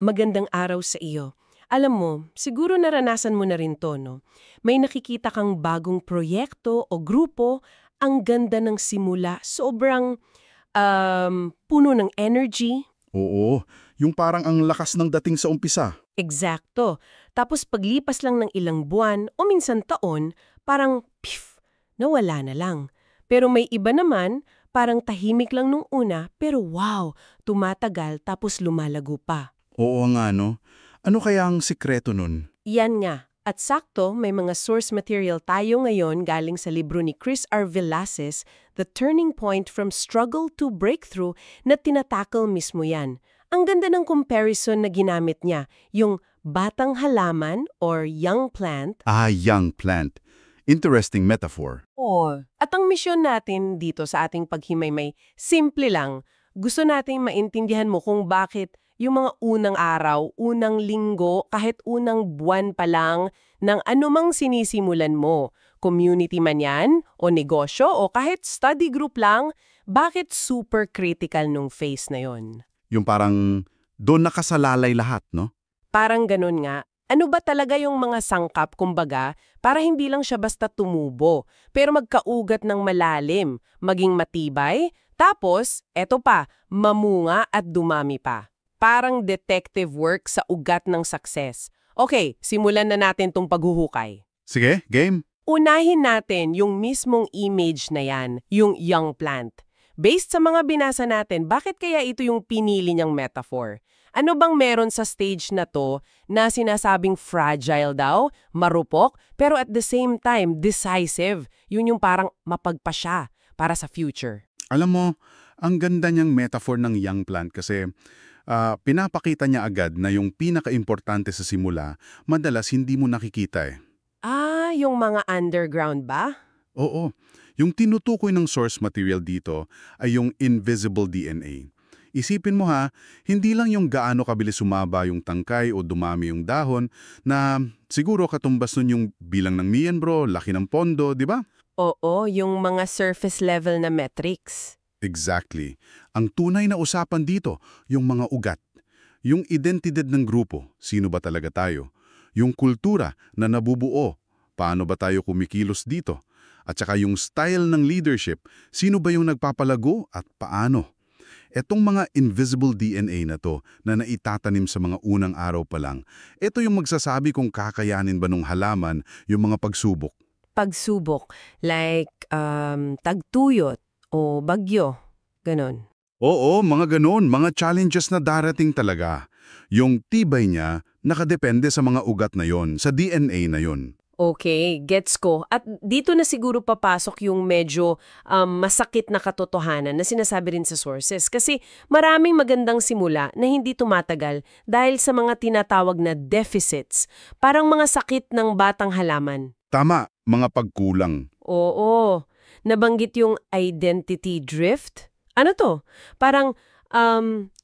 Magandang araw sa iyo. Alam mo, siguro naranasan mo na rin to, no? May nakikita kang bagong proyekto o grupo, ang ganda ng simula, sobrang puno ng energy. Oo, yung parang ang lakas ng dating sa umpisa. Eksakto. Tapos paglipas lang ng ilang buwan o minsan taon, parang pif, nawala na lang. Pero may iba naman, parang tahimik lang nung una, pero wow, tumatagal tapos lumalago pa. Oo nga no. Ano kaya ang sikreto nun? Yan nga. At sakto, may mga source material tayo ngayon galing sa libro ni Chris R. Velasquez, The Turning Point from Struggle to Breakthrough, na tinatakal mismo yan. Ang ganda ng comparison na ginamit niya, yung batang halaman or young plant. Ah, young plant. Interesting metaphor. At ang misyon natin dito sa ating paghimaymay, simple lang. Gusto nating maintindihan mo kung bakit yung mga unang araw, unang linggo, kahit unang buwan pa lang ng anumang sinisimulan mo, community man yan, o negosyo, o kahit study group lang, bakit super critical nung phase na yon? Yung parang doon nakasalalay lahat, no? Parang ganun nga. Ano ba talaga yung mga sangkap, kumbaga, para hindi lang siya basta tumubo, pero magkaugat ng malalim, maging matibay, tapos, eto pa, mamunga at dumami pa. Parang detective work sa ugat ng success. Okay, simulan na natin tong paghuhukay. Sige, game. Unahin natin yung mismong image na yan, yung young plant. Based sa mga binasa natin, bakit kaya ito yung pinili niyang metaphor? Ano bang meron sa stage na to na sinasabing fragile daw, marupok, pero at the same time, decisive? Yun yung parang mapagpasya para sa future. Alam mo, ang ganda niyang metaphor ng young plant kasi pinapakita niya agad na yung pinaka-importante sa simula, madalas hindi mo nakikita eh. Yung mga underground ba? Oo, yung tinutukoy ng source material dito ay yung invisible DNA. Isipin mo ha, hindi lang yung gaano kabilis sumaba yung tangkay o dumami yung dahon na siguro katumbas nun yung bilang ng miyembro, laki ng pondo, di ba? Oo, yung mga surface level na metrics. Exactly. Ang tunay na usapan dito, yung mga ugat. Yung identidad ng grupo, sino ba talaga tayo? Yung kultura na nabubuo, paano ba tayo kumikilos dito? At saka yung style ng leadership, sino ba yung nagpapalago at paano? Etong mga invisible DNA na to na naitatanim sa mga unang araw pa lang, ito yung magsasabi kung kakayanin ba nung halaman yung mga pagsubok. Pagsubok, like tagtuyot o bagyo, ganon. Oo, mga ganon, mga challenges na darating talaga. Yung tibay niya nakadepende sa mga ugat na yon, sa DNA na yon. Okay, gets ko. At dito na siguro papasok yung medyo masakit na katotohanan na sinasabi rin sa sources. Kasi maraming magandang simula na hindi tumatagal dahil sa mga tinatawag na deficits, parang mga sakit ng batang halaman. Tama, mga pagkulang. Oo, nabanggit yung identity drift. Ano to? Parang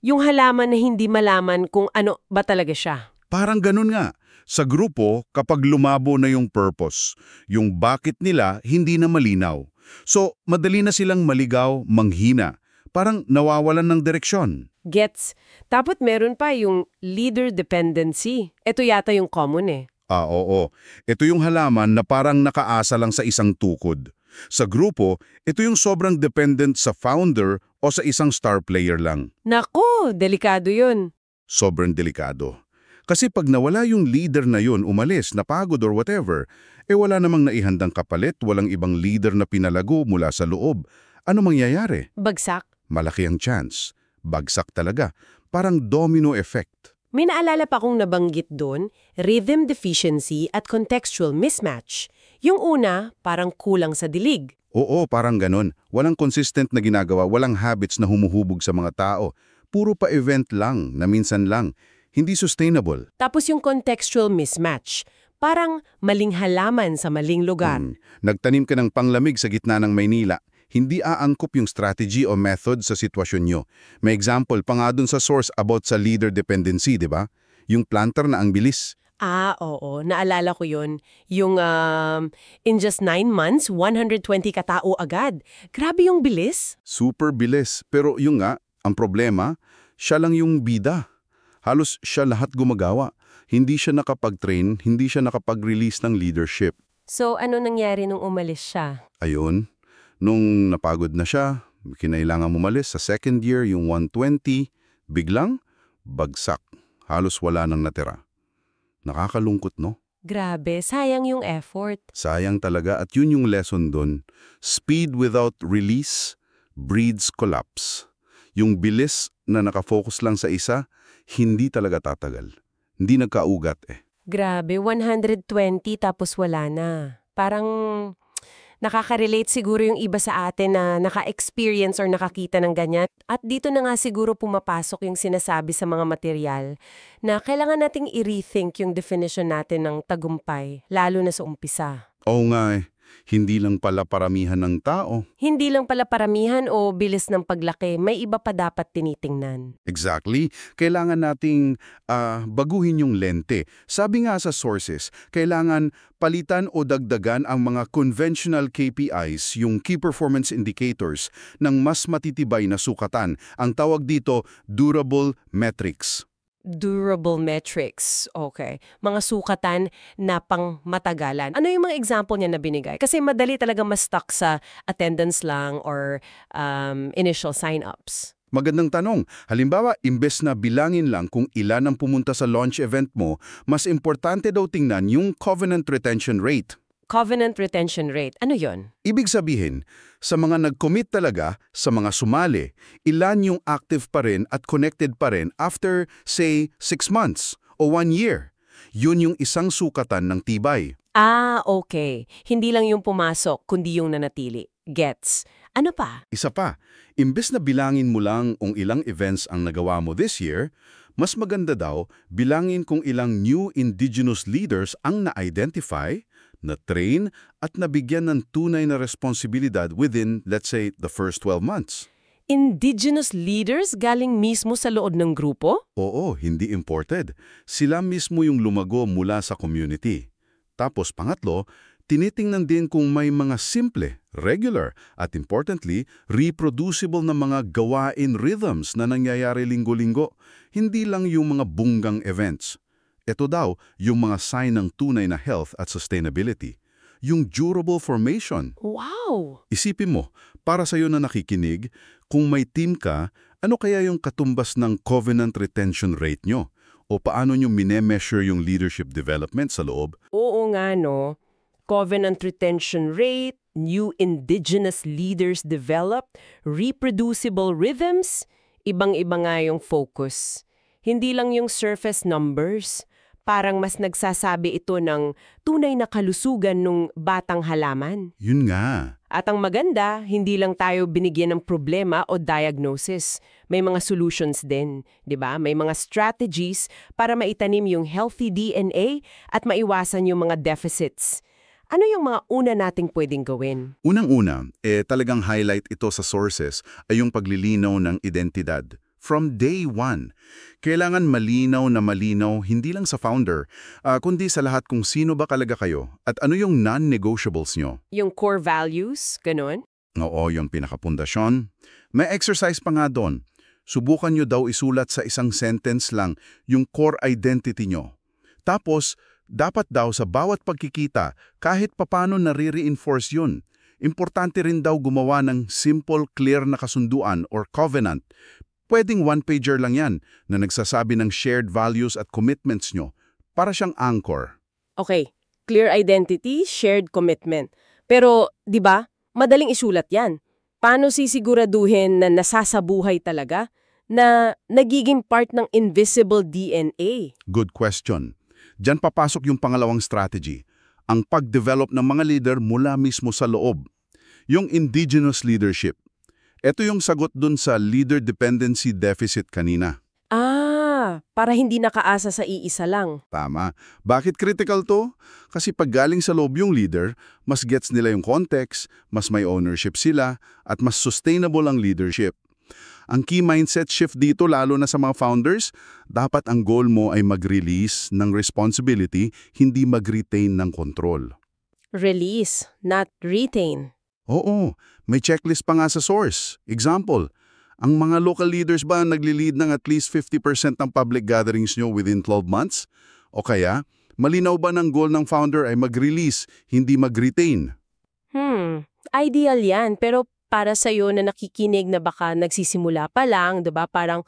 yung halaman na hindi malaman kung ano ba talaga siya. Parang ganun nga. Sa grupo, kapag lumabo na yung purpose, yung bakit nila hindi na malinaw. So, madali na silang maligaw, manghina. Parang nawawalan ng direksyon. Gets. Tapos meron pa yung leader dependency. Ito yata yung common eh. Oo. Ito yung halaman na parang nakaasa lang sa isang tukod. Sa grupo, ito yung sobrang dependent sa founder o sa isang star player lang. Naku, delikado yun. Sobrang delikado. Kasi pag nawala yung leader na yun, umalis, napagod or whatever, wala namang naihandang kapalit, walang ibang leader na pinalago mula sa loob. Ano mangyayari? Bagsak. Malaki ang chance. Bagsak talaga. Parang domino effect. May naalala pa kong nabanggit doon, rhythm deficiency at contextual mismatch. Yung una, parang kulang sa dilig. Oo, parang ganun. Walang consistent na ginagawa, walang habits na humuhubog sa mga tao. Puro pa event lang, na minsan lang. Hindi sustainable. Tapos yung contextual mismatch, parang maling halaman sa maling lugar. Nagtanim ka ng panglamig sa gitna ng Maynila. Hindi aangkop yung strategy o method sa sitwasyon nyo. May example pa nga dun sa source about sa leader dependency, di ba? Yung planter na ang bilis. Oo. Naalala ko yun. Yung in just 9 months, 120 katao agad. Grabe yung bilis. Super bilis. Pero yung nga, ang problema, siya lang yung bida. Halos siya lahat gumagawa. Hindi siya nakapag-train, hindi siya nakapag-release ng leadership. So, ano nangyari nung umalis siya? Ayun, nung napagod na siya, kinailangan umalis sa second year, yung 120, biglang bagsak. Halos wala nang natira. Nakakalungkot, no? Grabe, sayang yung effort. Sayang talaga at yun yung lesson dun. Speed without release breeds collapse. Yung bilis na nakafocus lang sa isa, hindi talaga tatagal. Hindi nagkaugat eh. Grabe, 120 tapos wala na. Parang nakaka-relate siguro yung iba sa atin na naka-experience or nakakita ng ganyan. At dito na nga siguro pumapasok yung sinasabi sa mga material na kailangan nating i-rethink yung definition natin ng tagumpay, lalo na sa umpisa. Oo nga eh, hindi lang pala paramihan ng tao. Hindi lang pala paramihan o bilis ng paglaki, may iba pa dapat tinitingnan. Exactly. Kailangan nating baguhin yung lente. Sabi nga sa sources, kailangan palitan o dagdagan ang mga conventional KPIs, yung Key Performance Indicators, ng mas matitibay na sukatan. Ang tawag dito, durable metrics. Durable metrics. Okay. Mga sukatan na pang matagalan. Ano yung mga example niya na binigay? Kasi madali talaga ma-stuck sa attendance lang or initial sign-ups. Magandang tanong. Halimbawa, imbes na bilangin lang kung ilan ang pumunta sa launch event mo, mas importante daw tingnan yung covenant retention rate. Covenant retention rate. Ano yon? Ibig sabihin, sa mga nag-commit talaga, sa mga sumali, ilan yung active pa rin at connected pa rin after, say, 6 months o 1 year. Yun yung isang sukatan ng tibay. Ah, okay. Hindi lang yung pumasok, kundi yung nanatili. Gets. Ano pa? Isa pa, imbes na bilangin mo lang kung ilang events ang nagawa mo this year, mas maganda daw bilangin kung ilang new indigenous leaders ang na-identify, na-train at nabigyan ng tunay na responsibilidad within, let's say, the first 12 months. Indigenous leaders galing mismo sa loob ng grupo? Oo, hindi imported. Sila mismo yung lumago mula sa community. Tapos pangatlo, tinitingnan din kung may mga simple, regular, at importantly, reproducible na mga gawain rhythms na nangyayari linggo-linggo. Hindi lang yung mga bunggang events. Ito daw, yung mga sign ng tunay na health at sustainability. Yung durable formation. Wow! Isipin mo, para sa'yo na nakikinig, kung may team ka, ano kaya yung katumbas ng covenant retention rate nyo? O paano nyo minemeasure yung leadership development sa loob? Oo nga no. Covenant retention rate, new indigenous leaders developed, reproducible rhythms, ibang-iba nga yung focus. Hindi lang yung surface numbers. Parang mas nagsasabi ito ng tunay na kalusugan ng batang halaman. Yun nga. At ang maganda, hindi lang tayo binigyan ng problema o diagnosis. May mga solutions din, 'di ba? May mga strategies para maitanim yung healthy DNA at maiwasan yung mga deficits. Ano yung mga una nating pwedeng gawin? Unang-una, talagang highlight ito sa sources ay yung paglilinaw ng identidad. From day one, kailangan malinaw na malinaw hindi lang sa founder, kundi sa lahat kung sino ba talaga kayo at ano yung non-negotiables nyo. Yung core values, ganun? Oo, yung pinakapundasyon. May exercise pa nga doon. Subukan nyo daw isulat sa isang sentence lang yung core identity nyo. Tapos, dapat daw sa bawat pagkikita, kahit papano nare-reinforce yun. Importante rin daw gumawa ng simple, clear na kasunduan or covenant. Pwedeng one-pager lang yan na nagsasabi ng shared values at commitments nyo para siyang anchor. Okay, clear identity, shared commitment. Pero, di ba, madaling isulat yan. Paano sisiguraduhin na nasasabuhay talaga? Na nagiging part ng invisible DNA? Good question. Diyan papasok yung pangalawang strategy, ang pag-develop ng mga leader mula mismo sa loob. Yung indigenous leadership. Ito yung sagot dun sa leader dependency deficit kanina. Para hindi nakaasa sa iisa lang. Tama. Bakit critical to? Kasi pag galing sa loob yung leader, mas gets nila yung context, mas may ownership sila, at mas sustainable ang leadership. Ang key mindset shift dito lalo na sa mga founders, dapat ang goal mo ay mag-release ng responsibility, hindi mag-retain ng control. Release, not retain. Oo, may checklist pa nga sa source. Example, Ang mga local leaders ba nagli-lead ng at least 50% ng public gatherings nyo within 12 months? O kaya, malinaw ba ng goal ng founder ay mag-release, hindi mag-retain? Ideal yan. Pero para sa'yo na nakikinig na baka nagsisimula pa lang, 'di ba? Parang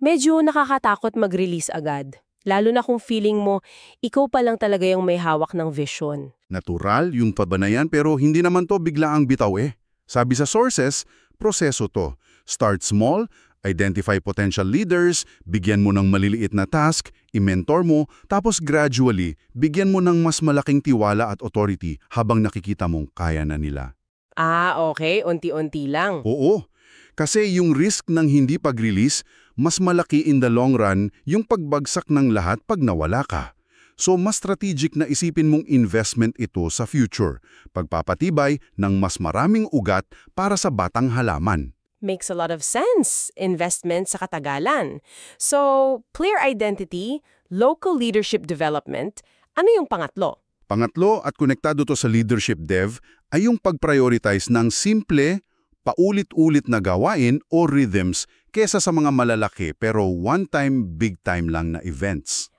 medyo nakakatakot mag-release agad. Lalo na kung feeling mo, ikaw pa lang talaga yung may hawak ng vision. Natural yung pabanayan pero hindi naman to biglaang bitaw eh. Sabi sa sources, proseso to. Start small, identify potential leaders, bigyan mo ng maliliit na task, i-mentor mo, tapos gradually, bigyan mo ng mas malaking tiwala at authority habang nakikita mong kaya na nila. Okay. Unti-unti lang. Oo, kasi yung risk ng hindi pag-release, mas malaki in the long run yung pagbagsak ng lahat pag nawala ka. So mas strategic na isipin mong investment ito sa future, pagpapatibay ng mas maraming ugat para sa batang halaman. Makes a lot of sense. Investment sa katagalan. So, clear identity, local leadership development, ano yung pangatlo? Pangatlo at konektado to sa leadership dev ay yung pag-prioritize ng simple, paulit-ulit na gawain o rhythms kesa sa mga malalaki pero one-time, big-time lang na events.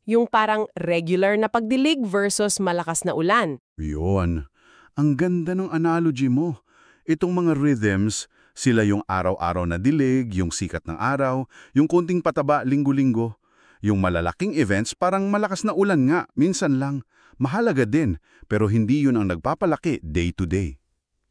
Yung parang regular na pagdilig versus malakas na ulan. Yun. Ang ganda ng analogy mo. Itong mga rhythms, sila yung araw-araw na dilig, yung sikat ng araw, yung konting pataba linggo-linggo. Yung malalaking events parang malakas na ulan nga, minsan lang. Mahalaga din, pero hindi yun ang nagpapalaki day to day.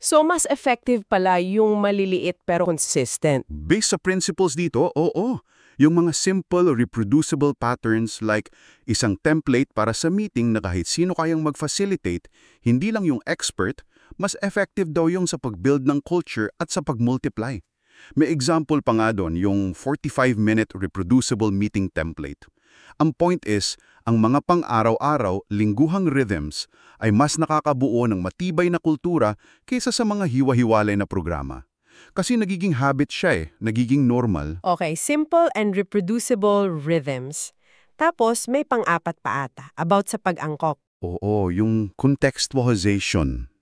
So, mas effective pala yung maliliit pero consistent. Based sa principles dito, oo. Yung mga simple, reproducible patterns like isang template para sa meeting na kahit sino kayang mag-facilitate, hindi lang yung expert, mas effective daw yung sa pag-build ng culture at sa pag-multiply. May example pa nga doon, yung 45-minute reproducible meeting template. Ang point is, ang mga pang-araw-araw, lingguhang rhythms ay mas nakakabuo ng matibay na kultura kaysa sa mga hiwa-hiwalay na programa. Kasi nagiging habit siya nagiging normal. Okay, simple and reproducible rhythms. Tapos, may pang-apat pa ata, about sa pag-angkop. Oo, yung contextualization.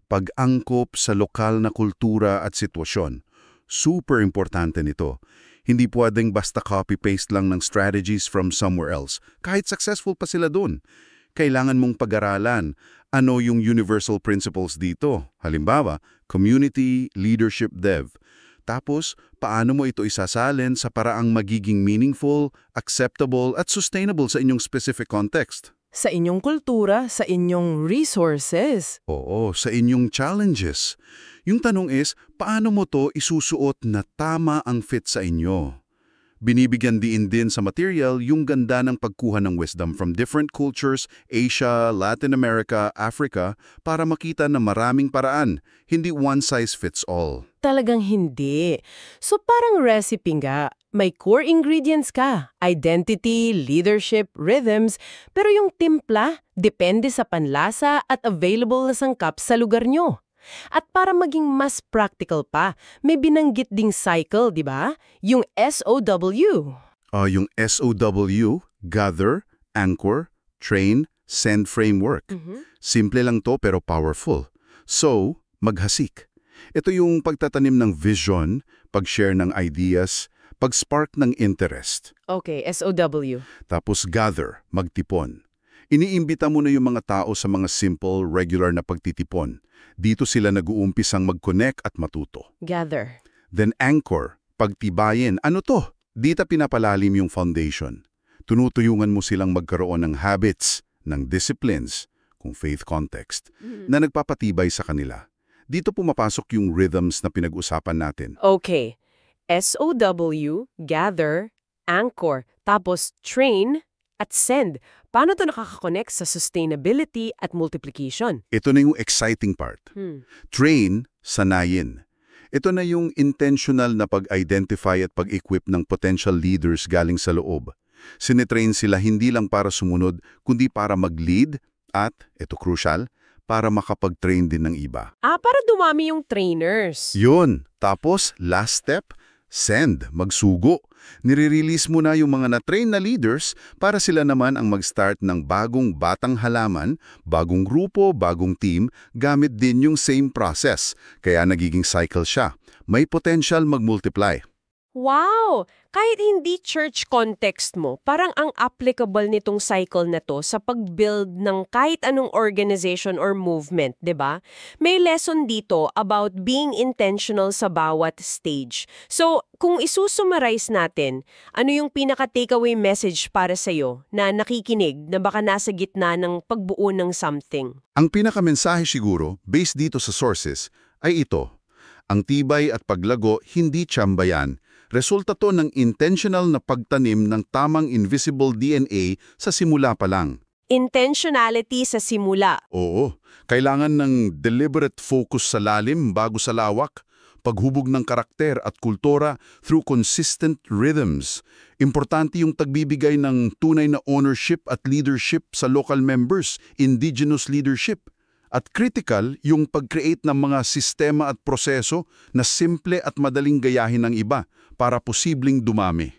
Pag-angkop sa lokal na kultura at sitwasyon. Super importante nito. Hindi pwedeng basta copy-paste lang ng strategies from somewhere else, kahit successful pa sila dun. Kailangan mong pag-aralan ano yung universal principles dito. Halimbawa, community, leadership, dev. Tapos, paano mo ito isasalin sa paraang magiging meaningful, acceptable, at sustainable sa inyong specific context? Sa inyong kultura, sa inyong resources. Oo, sa inyong challenges. Yung tanong is, paano mo to isusuot na tama ang fit sa inyo? Binibigyan din sa material yung ganda ng pagkuha ng wisdom from different cultures, Asia, Latin America, Africa, para makita na maraming paraan, hindi one size fits all. Talagang hindi. So parang recipe nga, may core ingredients ka, identity, leadership, rhythms, pero yung timpla, depende sa panlasa at available na sangkap sa lugar nyo. At para maging mas practical pa, may binanggit ding cycle, di ba? Yung SOW. Yung SOW, Gather, Anchor, Train, Send Framework. Simple lang to pero powerful. So, maghasik. Ito yung pagtatanim ng vision, pag-share ng ideas, pag-spark ng interest. Okay, SOW. Tapos gather, magtipon. Iniimbita mo na yung mga tao sa mga simple, regular na pagtitipon. Dito sila nag-uumpisang mag-connect at matuto. Gather. Then anchor, pagtibayin. Ano to? Dito pinapalalim yung foundation. Tunutuyungan mo silang magkaroon ng habits, ng disciplines, kung faith context, na nagpapatibay sa kanila. Dito pumapasok yung rhythms na pinag-usapan natin. Okay. SOW, gather, anchor, tapos train at send. Paano to nakakakonect sa sustainability at multiplication? Ito na yung exciting part. Train, sanayin. Ito na yung intentional na pag-identify at pag-equip ng potential leaders galing sa loob. Sinitrain sila hindi lang para sumunod, kundi para mag-lead at, ito crucial, para makapag-train din ng iba. Para dumami yung trainers. Yun. Tapos, last step, Send, magsugo. Nire-release mo na yung mga na-train na leaders para sila naman ang mag-start ng bagong batang halaman, bagong grupo, bagong team, gamit din yung same process. Kaya nagiging cycle siya. May potential mag-multiply. Wow! Kahit hindi church context mo, parang ang applicable nitong cycle na to sa pag-build ng kahit anong organization or movement, 'di ba? May lesson dito about being intentional sa bawat stage. So, kung isusummarize natin, ano yung pinaka-takeaway message para sa'yo na nakikinig na baka nasa gitna ng pagbuo ng something? Ang pinakamensahe siguro, based dito sa sources, ay ito. Ang tibay at paglago hindi tiyamba yan. Resulta to ng intentional na pagtanim ng tamang invisible DNA sa simula pa lang. Intentionality sa simula. Oo, kailangan ng deliberate focus sa lalim bago sa lawak, paghubog ng karakter at kultura through consistent rhythms. Importante yung tagbibigay ng tunay na ownership at leadership sa local members, indigenous leadership. At critical yung pag-create ng mga sistema at proseso na simple at madaling gayahin ng iba para posibleng dumami.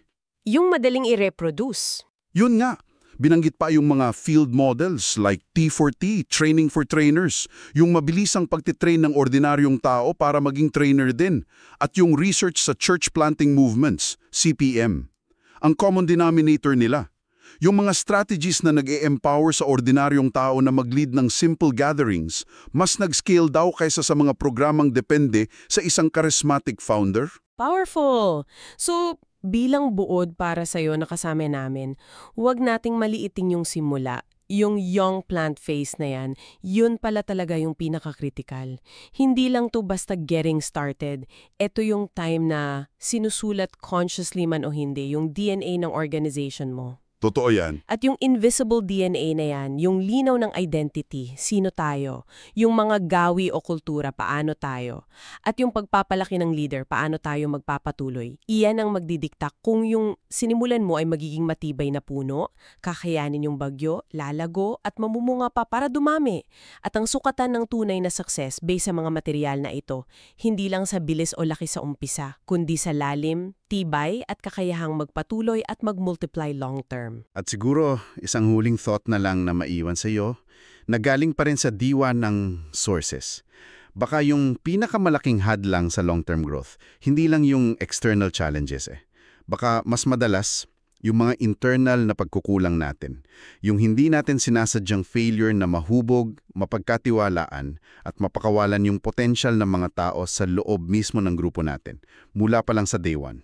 Yung madaling i-reproduce. Yun nga, binanggit pa yung mga field models like T4T, Training for Trainers, yung mabilisang pagtitrain ng ordinaryong tao para maging trainer din, at yung research sa church planting movements, CPM. Ang common denominator nila, yung mga strategies na nag-e-empower sa ordinaryong tao na mag-lead ng simple gatherings, mas nag-scale daw kaysa sa mga programang depende sa isang charismatic founder. Powerful! So, bilang buod para sa'yo na kasama namin, huwag nating maliitin yung simula. Yung young plant phase na yan, yun pala talaga yung pinaka-critical. Hindi lang to basta getting started. Ito yung time na sinusulat consciously man o hindi, yung DNA ng organization mo. Totoo yan. At yung invisible DNA na yan, yung linaw ng identity, sino tayo, yung mga gawi o kultura, paano tayo, at yung pagpapalaki ng leader, paano tayo magpapatuloy. Iyan ang magdidikta kung yung sinimulan mo ay magiging matibay na puno, kakayanin yung bagyo, lalago, at mamumunga pa para dumami. At ang sukatan ng tunay na success based sa mga material na ito, hindi lang sa bilis o laki sa umpisa, kundi sa lalim, tibay at kakayahang magpatuloy at mag-multiply long-term. At siguro, isang huling thought na lang na maiwan sa iyo, na galing pa rin sa diwa ng sources. Baka yung pinakamalaking hadlang sa long-term growth, hindi lang yung external challenges Baka mas madalas, yung mga internal na pagkukulang natin. Yung hindi natin sinasadyang failure na mahubog, mapagkatiwalaan, at mapakawalan yung potential ng mga tao sa loob mismo ng grupo natin, mula pa lang sa day one.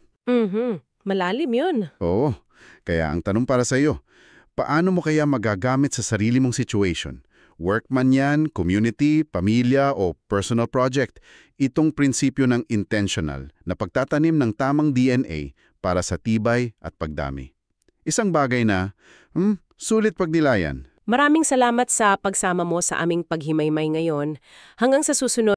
Malalim yun. Oo. Kaya ang tanong para sa iyo, paano mo kaya magagamit sa sarili mong situation? Work man yan, community, pamilya o personal project, itong prinsipyo ng intentional na pagtatanim ng tamang DNA para sa tibay at pagdami. Isang bagay na, sulit pagnilayan. Maraming salamat sa pagsama mo sa aming paghimaymay ngayon. Hanggang sa susunod.